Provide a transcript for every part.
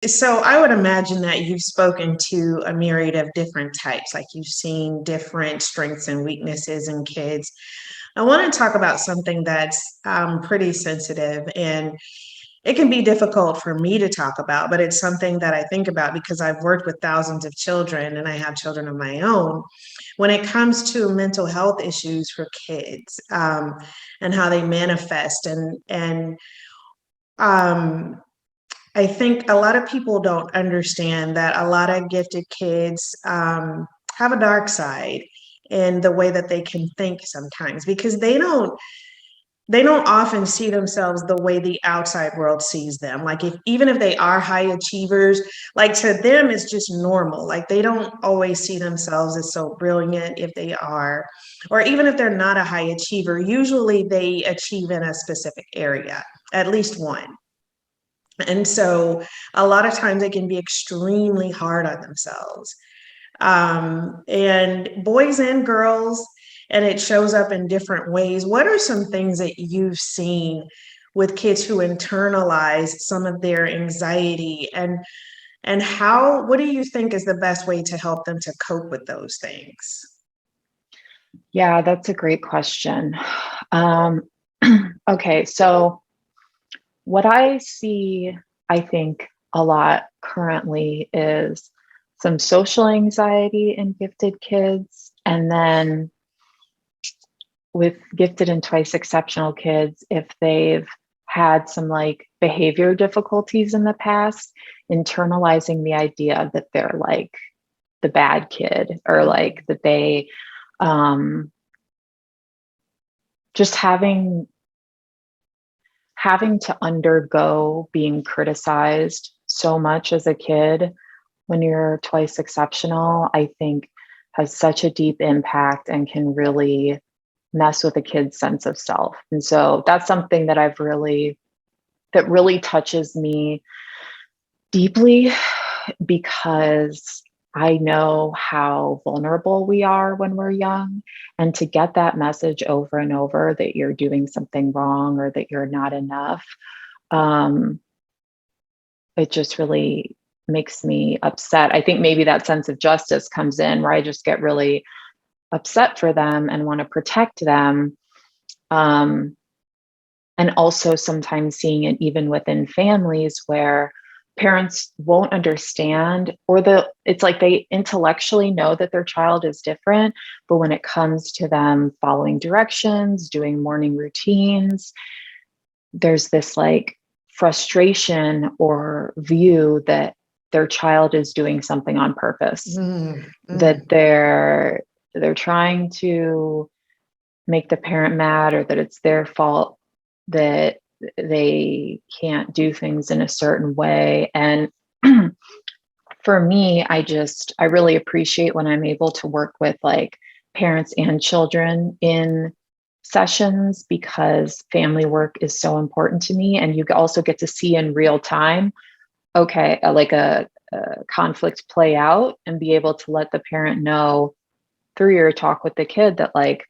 So I would imagine that you've spoken to a myriad of different types, like you've seen different strengths and weaknesses in kids. I want to talk about something that's pretty sensitive, and it can be difficult for me to talk about, but it's something that I think about because I've worked with thousands of children and I have children of my own. When it comes to mental health issues for kids, and how they manifest, and um, I think a lot of people don't understand that a lot of gifted kids have a dark side in the way that they can think sometimes because they don't often see themselves the way the outside world sees them. Like if even if they are high achievers, like to them it's just normal. Like they don't always see themselves as so brilliant if they are, or even if they're not a high achiever, usually they achieve in a specific area, at least one. And so a lot of times they can be extremely hard on themselves. And boys and girls, and it shows up in different ways. What are some things that you've seen with kids who internalize some of their anxiety, and how, what do you think is the best way to help them to cope with those things? Yeah, that's a great question. Um, okay, so what I see, I think, a lot currently is some social anxiety in gifted kids. And then with gifted and twice exceptional kids, if they've had some like behavior difficulties in the past, internalizing the idea that they're like the bad kid or like that they um, just having to undergo being criticized so much as a kid when you're twice exceptional, I think has such a deep impact and can really mess with a kid's sense of self. And so that's something that that really touches me deeply because I know how vulnerable we are when we're young. And to get that message over and over that you're doing something wrong or that you're not enough, um, it just really makes me upset. I think maybe that sense of justice comes in where I just get really upset for them and want to protect them. Um, and also sometimes seeing it even within families where parents won't understand, or it's like they intellectually know that their child is different, but when it comes to them following directions, doing morning routines, there's this like frustration or view that their child is doing something on purpose, Mm, that mm. they're trying to make the parent mad, or that it's their fault that they can't do things in a certain way. And for me, I really appreciate when I'm able to work with like parents and children in sessions because family work is so important to me. And you also get to see in real time, okay, like a conflict play out and be able to let the parent know through your talk with the kid that like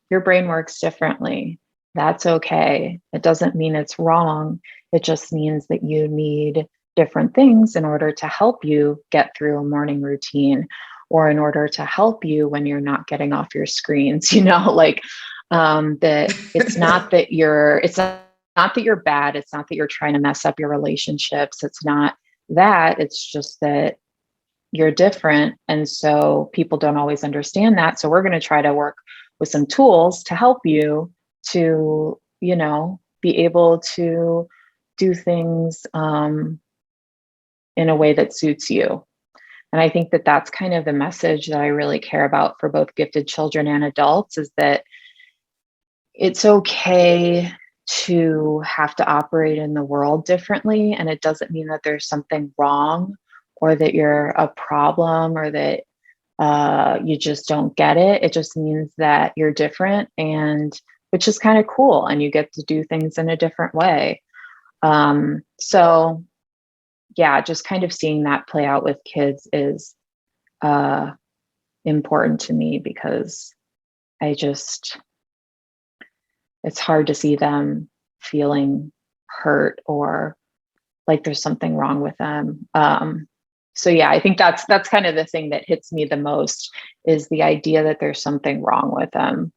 your brain works differently. That's okay. It doesn't mean it's wrong. It just means that you need different things in order to help you get through a morning routine or in order to help you when you're not getting off your screens, like that it's not that you're bad. It's not that you're trying to mess up your relationships. It's not that. It's just that you're different. And so people don't always understand that. So we're going to try to work with some tools to help you to, be able to do things in a way that suits you. And I think that that's kind of the message that I really care about for both gifted children and adults is that it's okay to have to operate in the world differently. And it doesn't mean that there's something wrong or that you're a problem or that you just don't get it. It just means that you're different, and which is kind of cool. And you get to do things in a different way. So, yeah, just kind of seeing that play out with kids is uh, important to me because I just, it's hard to see them feeling hurt or like there's something wrong with them. So yeah, I think that's kind of the thing that hits me the most, is the idea that there's something wrong with them.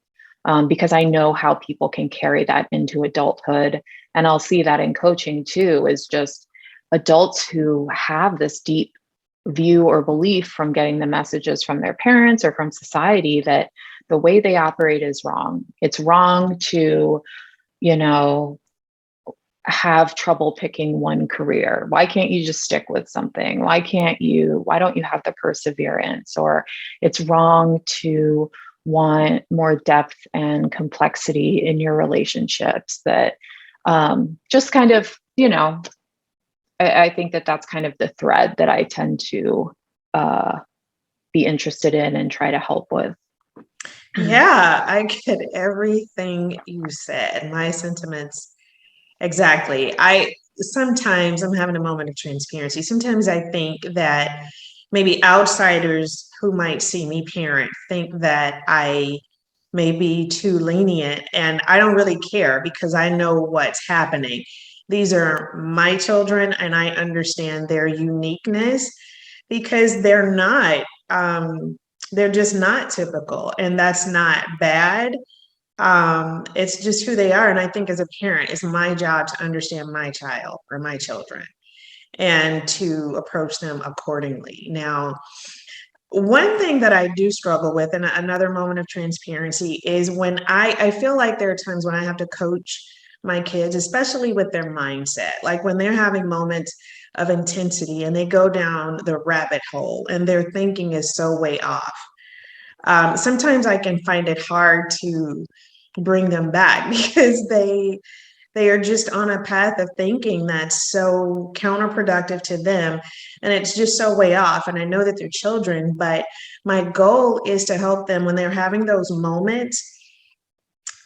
Because I know how people can carry that into adulthood. And I'll see that in coaching too, is just adults who have this deep view or belief from getting the messages from their parents or from society that the way they operate is wrong. It's wrong to, you know, have trouble picking one career. Why can't you just stick with something? Why don't you have the perseverance? Or it's wrong to want more depth and complexity in your relationships. That just kind of, I think that that's kind of the thread that I tend to be interested in and try to help with. Yeah, I get everything you said. My sentiments exactly. I sometimes I'm having a moment of transparency. Sometimes I think that maybe outsiders who might see me parent think that I may be too lenient, and I don't really care because I know what's happening. These are my children and I understand their uniqueness because they're just not typical, and that's not bad. It's just who they are. And I think as a parent, it's my job to understand my child or my children and to approach them accordingly. Now, one thing that I do struggle with, and another moment of transparency, is when I feel like there are times when I have to coach my kids, especially with their mindset, like when they're having moments of intensity and they go down the rabbit hole and their thinking is so way off. Sometimes I can find it hard to bring them back because they are just on a path of thinking that's so counterproductive to them, and it's just so way off. And I know that they're children, but my goal is to help them when they're having those moments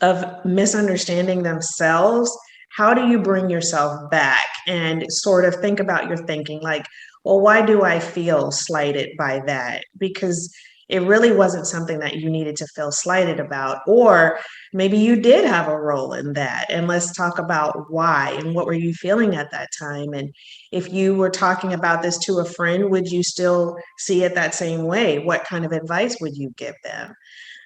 of misunderstanding themselves. How do you bring yourself back and sort of think about your thinking, like, well, why do I feel slighted by that? Because it really wasn't something that you needed to feel slighted about. Or maybe you did have a role in that. And let's talk about why and what were you feeling at that time. And if you were talking about this to a friend, would you still see it that same way? What kind of advice would you give them?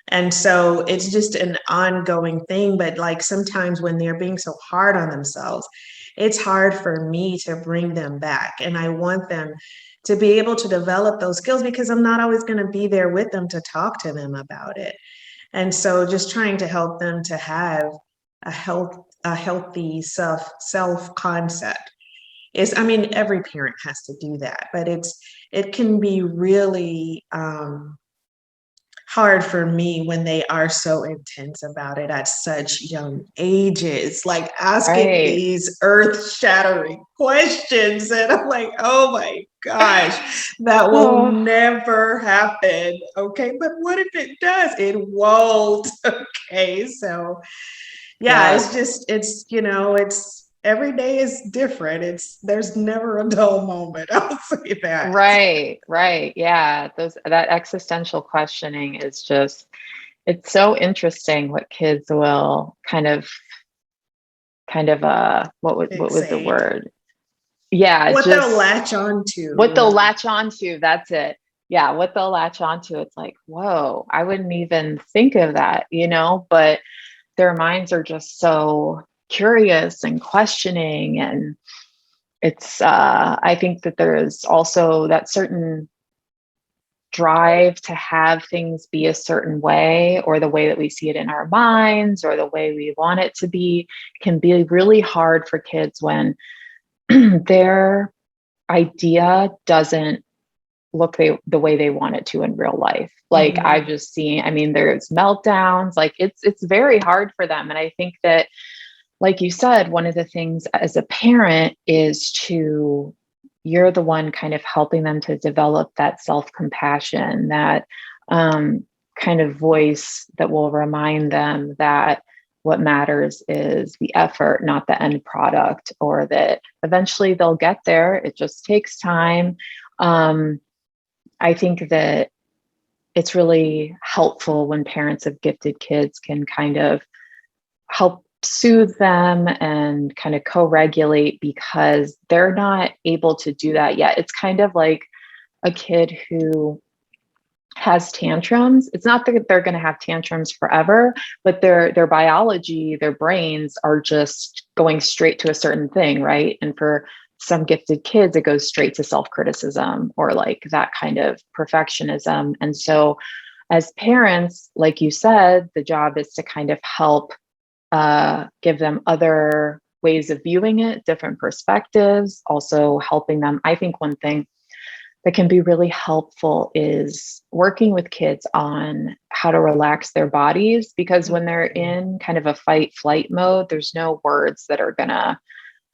And so it's just an ongoing thing. But like sometimes when they're being so hard on themselves, it's hard for me to bring them back. And I want them to be able to develop those skills because I'm not always going to be there with them to talk to them about it. And so just trying to help them to have a healthy self concept is, I mean, every parent has to do that, but it can be really hard for me when they are so intense about it at such young ages, like asking Right. these earth-shattering questions. And I'm like, oh my gosh, that will Oh, never happen. Okay, but what if it does? It won't. Okay, so yeah, yeah. it's just, it's every day is different. There's never a dull moment. I'll say that. Right, right. Yeah. That existential questioning is just, it's so interesting what kids will what was the Fixate. word? Yeah, What they'll just latch on what to. they'll latch onto. That's it. Yeah, what they'll latch onto. It's like, whoa, I wouldn't even think of that. But their minds are just so curious and questioning. And I think that there is also that certain drive to have things be a certain way, or the way that we see it in our minds, or the way we want it to be, can be really hard for kids when their idea doesn't look the way they want it to in real life. Like I've Mhm. just seen, I mean, there's meltdowns, like it's very hard for them. And I think that, like you said, one of the things as a parent is you're the one kind of helping them to develop that self-compassion, that um, kind of voice that will remind them that what matters is the effort, not the end product, or that eventually they'll get there. It just takes time. Um, I think that it's really helpful when parents of gifted kids can kind of help soothe them and kind of co-regulate, because they're not able to do that yet. It's kind of like a kid who has tantrums. It's not that they're going to have tantrums forever, but their biology, their brains are just going straight to a certain thing, right? And for some gifted kids, it goes straight to self-criticism or like that kind of perfectionism. And so as parents, like you said, the job is to kind of help give them other ways of viewing it, different perspectives, also helping them. I think one thing that can be really helpful is working with kids on how to relax their bodies, because when they're in kind of a fight flight mode, there's no words that are going to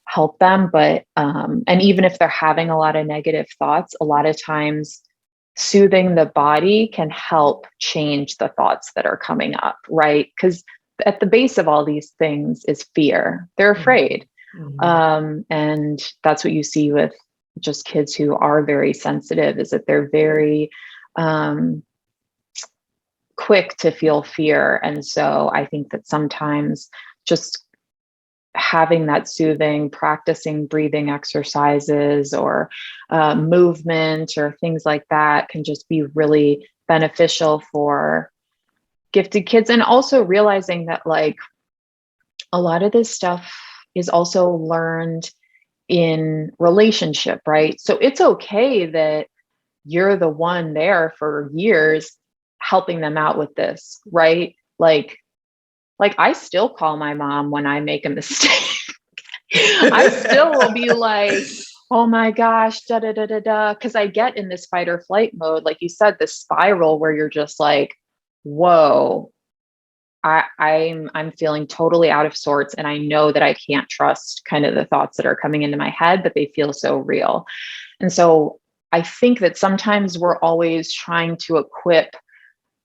help them. But, and even if they're having a lot of negative thoughts, a lot of times soothing the body can help change the thoughts that are coming up, right? Because at the base of all these things is fear. They're afraid. And that's what you see with just kids who are very sensitive, is that they're very quick to feel fear. And so I think that sometimes just having that soothing, practicing breathing exercises or movement or things like that can just be really beneficial for gifted kids. And also realizing that like a lot of this stuff is also learned in relationship, right? So it's okay that you're the one there for years helping them out with this, right? Like I still call my mom when I make a mistake. I still will be like, oh my gosh, da da da da da, because I get in this fight or flight mode, like you said, this spiral where you're just like, whoa, I'm feeling totally out of sorts, and I know that I can't trust kind of the thoughts that are coming into my head, but they feel so real. And so I think that sometimes we're always trying to equip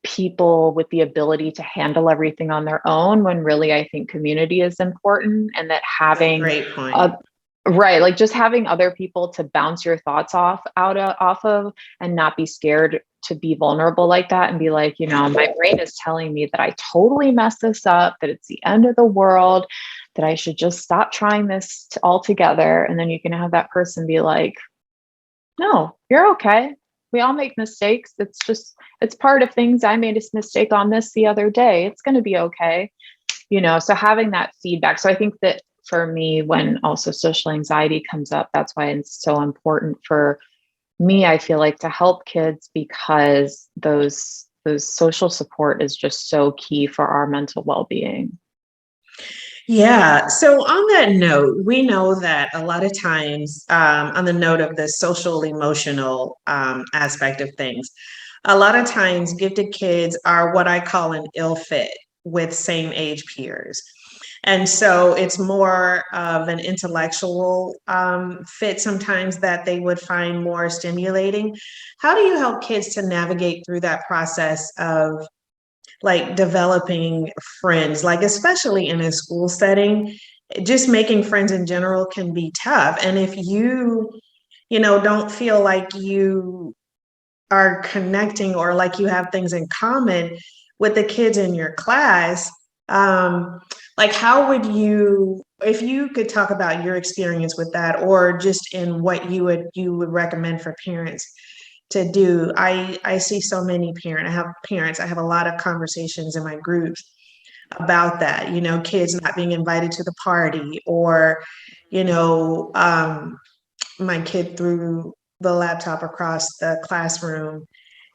people with the ability to handle everything on their own, when really I think community is important, and that having Great point. right, like just having other people to bounce your thoughts off of, and not be scared to be vulnerable like that, and be like, you know, my brain is telling me that I totally messed this up, that it's the end of the world, that I should just stop trying this altogether. And then you can have that person be like, no, you're okay. We all make mistakes. It's part of things. I made a mistake on this the other day. It's going to be okay. You know, so having that feedback. So I think that for me, when also social anxiety comes up, that's why it's so important for me, I feel like, to help kids, because those social support is just so key for our mental well-being. Yeah. So on that note, we know that a lot of times, on the note of the social emotional aspect of things, a lot of times gifted kids are what I call an ill fit with same age peers. And so it's more of an intellectual fit sometimes that they would find more stimulating. How do you help kids to navigate through that process of like developing friends, like especially in a school setting? Just making friends in general can be tough. And if you don't feel like you are connecting or like you have things in common with the kids in your class, like how would you, if you could talk about your experience with that, or just in what you would recommend for parents to do? I see so many parents, I have a lot of conversations in my groups about that, kids not being invited to the party, or you know my kid threw the laptop across the classroom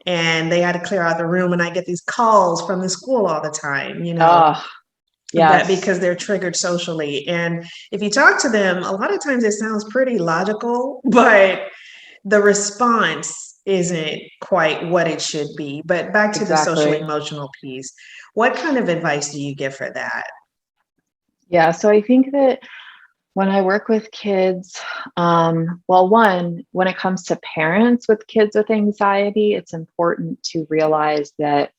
and they had to clear out the room, and I get these calls from the school all the time, Oh, that yes, because they're triggered socially. And if you talk to them, a lot of times it sounds pretty logical, but the response isn't quite what it should be. But back to the social exactly. emotional piece, what kind of advice do you give for that? Yeah. So I think that when I work with kids, well, one, when it comes to parents with kids with anxiety, it's important to realize that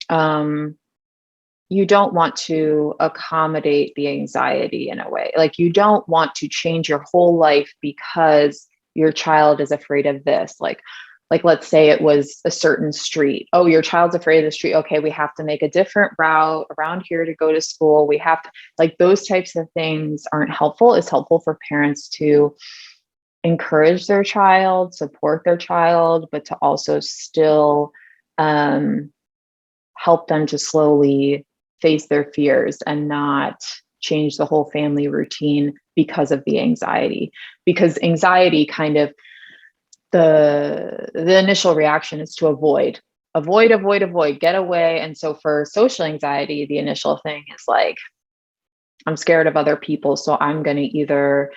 um, you don't want to accommodate the anxiety in a way. Like, you don't want to change your whole life because your child is afraid of this. Like, like, let's say it was a certain street. Oh, your child's afraid of the street. Okay, we have to make a different route around here to go to school. We have to, like, those types of things aren't helpful. It's helpful for parents to encourage their child, support their child, but to also still help them to slowly face their fears and not change the whole family routine because of the anxiety. Because anxiety kind of, the initial reaction is to avoid, get away. And so for social anxiety, the initial thing is like, I'm scared of other people, so I'm going to either,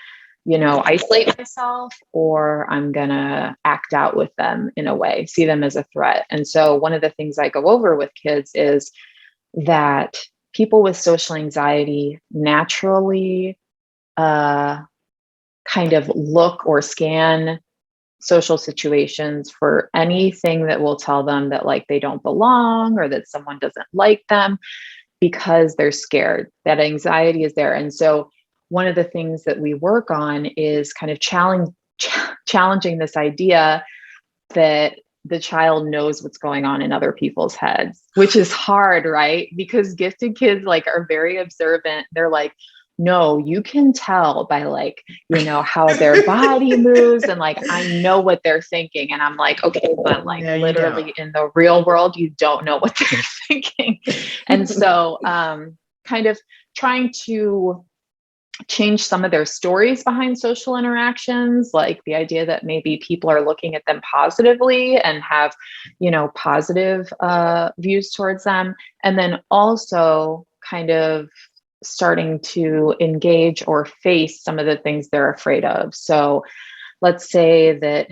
isolate myself, or I'm going to act out with them in a way, see them as a threat. And so one of the things I go over with kids is that people with social anxiety naturally kind of look or scan social situations for anything that will tell them that, like, they don't belong or that someone doesn't like them, because they're scared. That anxiety is there. And so one of the things that we work on is kind of challenging this idea that the child knows what's going on in other people's heads, which is hard, right? Because gifted kids, like, are very observant. They're like, no, you can tell by, like, how their body moves, and, like, I know what they're thinking. And I'm like, okay, but, like, No, you don't. literally in the real world, you don't know what they're thinking. And so kind of trying to change some of their stories behind social interactions, like the idea that maybe people are looking at them positively and have, positive views towards them. And then also kind of starting to engage or face some of the things they're afraid of. So let's say that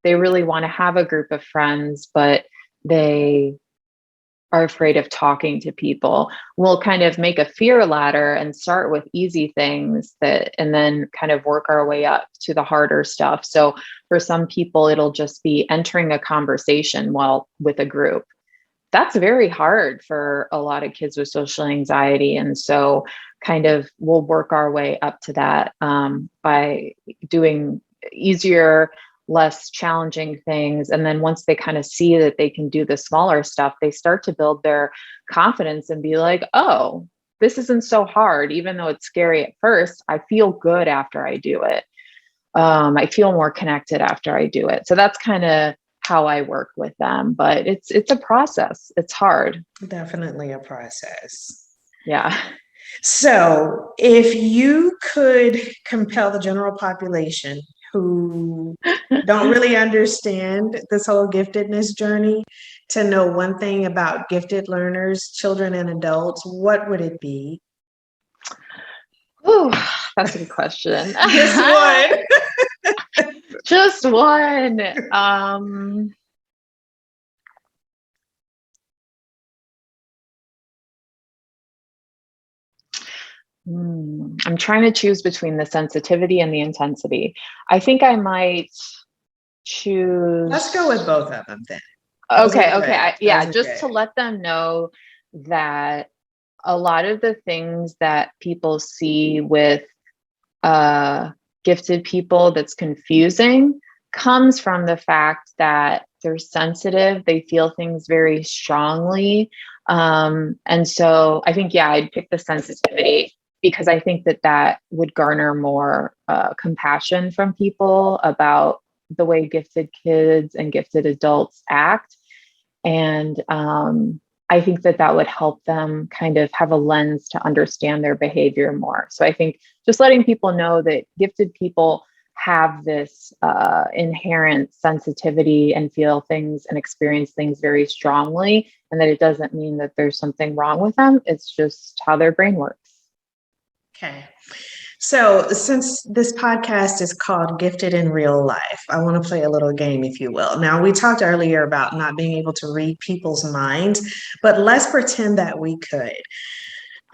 they really want to have a group of friends, but they are afraid of talking to people. We'll kind of make a fear ladder and start with easy things and then kind of work our way up to the harder stuff. So for some people, it'll just be entering a conversation with a group. That's very hard for a lot of kids with social anxiety. And so kind of we'll work our way up to that by doing easier, less challenging things. And then once they kind of see that they can do the smaller stuff, they start to build their confidence and be like, oh, this isn't so hard. Even though it's scary at first, I feel good after I do it. I feel more connected after I do it. So that's kind of how I work with them, but it's a process. It's hard. Definitely a process. Yeah. So if you could compel the general population who don't really understand this whole giftedness journey to know one thing about gifted learners, children and adults, what would it be? Oh, that's a good question. Just one. Just one. I'm trying to choose between the sensitivity and the intensity. I think I might choose. Let's go with both of them then. Okay. Yeah, just to let them know that a lot of the things that people see with gifted people that's confusing comes from the fact that they're sensitive. They feel things very strongly. And so I think, I'd pick the sensitivity, because I think that would garner more compassion from people about the way gifted kids and gifted adults act. And I think that would help them kind of have a lens to understand their behavior more. So I think just letting people know that gifted people have this inherent sensitivity and feel things and experience things very strongly, and that it doesn't mean that there's something wrong with them. It's just how their brain works. Okay. So since this podcast is called Gifted in Real Life, I want to play a little game, if you will. Now, we talked earlier about not being able to read people's minds, but let's pretend that we could.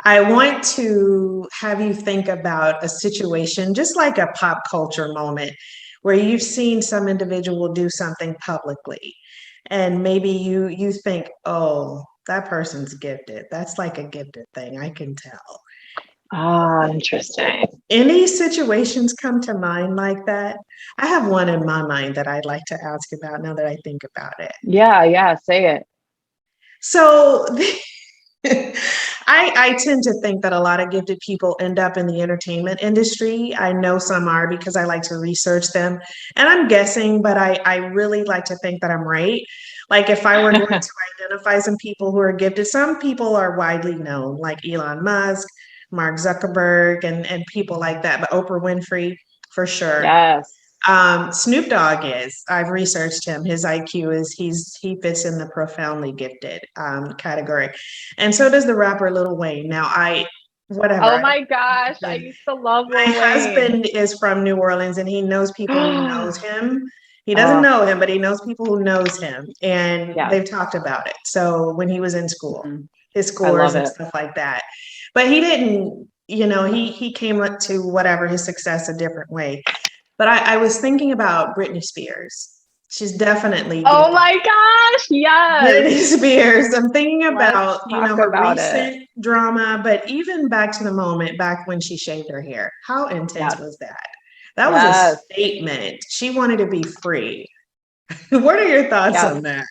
I want to have you think about a situation, just like a pop culture moment, where you've seen some individual do something publicly, and maybe you think, oh, that person's gifted. That's like a gifted thing, I can tell. Ah, interesting. Any situations come to mind like that? I have one in my mind that I'd like to ask about now that I think about it. Yeah, yeah, say it. So I tend to think that a lot of gifted people end up in the entertainment industry. I know some are because I like to research them. And I'm guessing, but I really like to think that I'm right. Like if I were going to identify some people who are gifted, some people are widely known, like Elon Musk, Mark Zuckerberg, and people like that, but Oprah Winfrey for sure. Yes. Snoop Dogg is. I've researched him. His IQ is he fits in the profoundly gifted category, and so does the rapper Lil Wayne. Now, whatever. Oh my gosh, I used to love My Lil Wayne. husband is from New Orleans, and he knows people who knows him. He doesn't Oh, know him, but he knows people who knows him, and yes. they've talked about it. So when he was in school, Mhm. his I scores love and it. stuff like that. But he didn't. He came up to whatever his success a different way. But I was thinking about Britney Spears. She's definitely Oh gifted. my gosh, yes. Britney Spears. I'm thinking Let's about, talk her about it. recent drama, but even back to the moment back when she shaved her hair. How intense Yes. was that? That was a Yes. statement. She wanted to be free. What are your thoughts Yes. on that?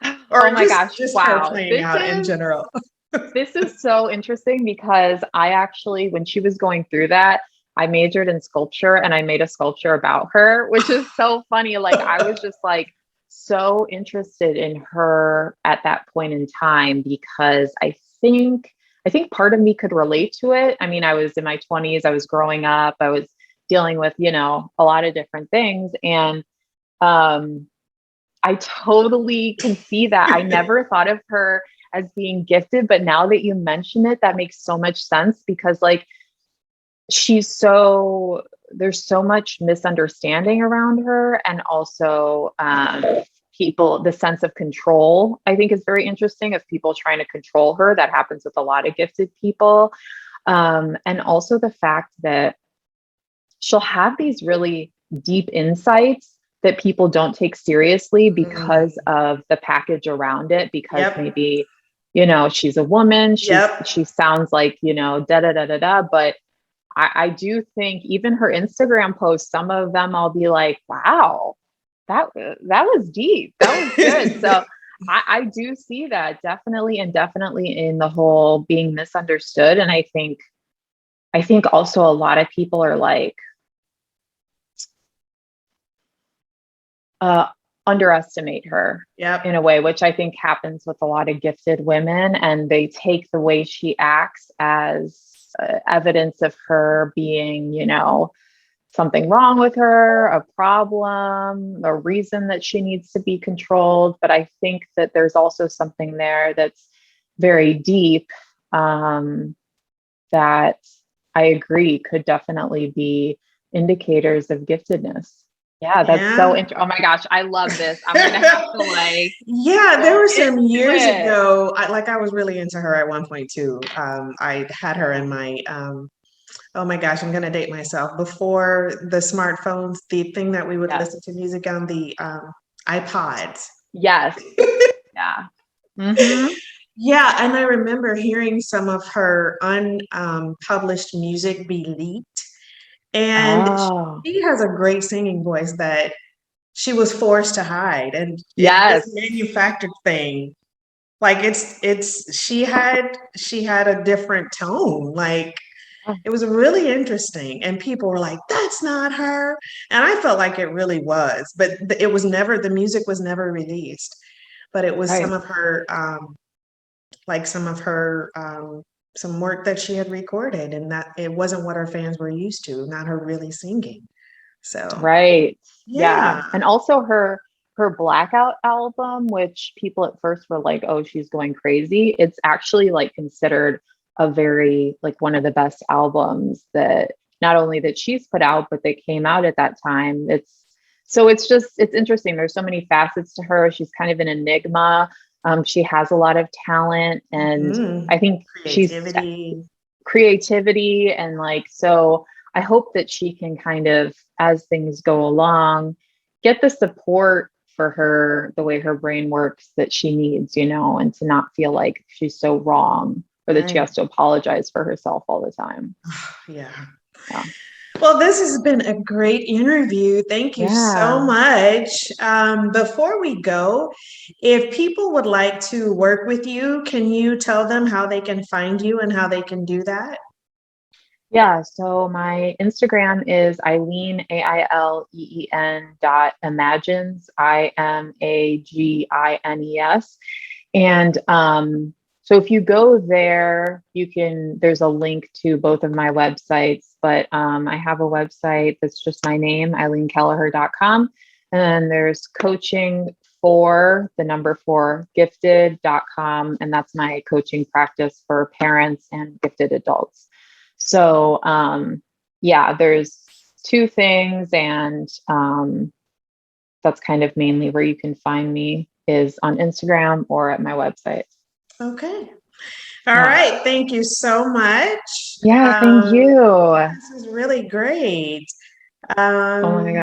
Oh Or my just gosh. just her Wow. playing out in general? This is so interesting because I actually, when she was going through that, I majored in sculpture and I made a sculpture about her, which is so funny. Like I was just like so interested in her at that point in time because I think part of me could relate to it. I mean, I was in my 20s, I was growing up, I was dealing with, a lot of different things. And um I totally can see that. I never thought of her as being gifted, but now that you mention it, that makes so much sense because like she's so there's so much misunderstanding around her and also people the sense of control I think is very interesting of people trying to control her. That happens with a lot of gifted people. And also the fact that she'll have these really deep insights that people don't take seriously because Mm, of the package around it, because yep. maybe, she's a woman, Yep. she sounds like, da da da da da. But I do think even her Instagram posts, some of them I'll be like, wow, that was deep. That was good. So I do see that definitely and definitely in the whole being misunderstood. And I think also a lot of people are like, uh, underestimate her in Yep. a way, which I think happens with a lot of gifted women. And they take the way she acts as evidence of her being, something wrong with her, a problem, a reason that she needs to be controlled. But I think that there's also something there that's very deep, that I agree could definitely be indicators of giftedness. Yeah, that's so Yeah. interesting. Oh my gosh, I love this. I'm gonna have to like Yeah, there go were some into years it. ago. I was really into her at one point too. I had her in my oh my gosh, I'm gonna date myself. Before the smartphones, the thing that we would Yes. listen to music on the iPods. Yes. Yeah. Mm-hmm. Yeah, and I remember hearing some of her unpublished music be leaked. And Oh, she has a great singing voice that she was forced to hide. And this yes. manufactured thing, like she had a different tone. Like it was really interesting. And people were like, that's not her. And I felt like it really was, but it was never, the music was never released. But it was Right. some of her some work that she had recorded, and that it wasn't what her fans were used to, not her really singing. So Right. Yeah. yeah. And also her Blackout album, which people at first were like, "Oh, she's going crazy." It's actually like considered a very like one of the best albums that not only that she's put out, but that came out at that time. It's interesting. There's so many facets to her. She's kind of an enigma. She has a lot of talent, and Mhm. I think she's Creativity. creativity and like so I hope that she can kind of as things go along get the support for her the way her brain works that she needs, and to not feel like she's so wrong or that she Right. has to apologize for herself all the time. Yeah. Yeah. Well, this has been a great interview. Thank you so Yeah. much. Before we go, if people would like to work with you, can you tell them how they can find you and how they can do that? Yeah. So my Instagram is Aileen, AILEEN .imagines, IMAGINES. And so if you go there, there's a link to both of my websites, but I have a website that's just my name, eileenkellerher.com. And then there's coaching for the number 4 gifted.com. And that's my coaching practice for parents and gifted adults. So yeah, there's 2 things. And that's kind of mainly where you can find me, is on Instagram or at my website. Okay. All Yeah. right. Thank you so much. Yeah, thank you. This is really great. Oh my God.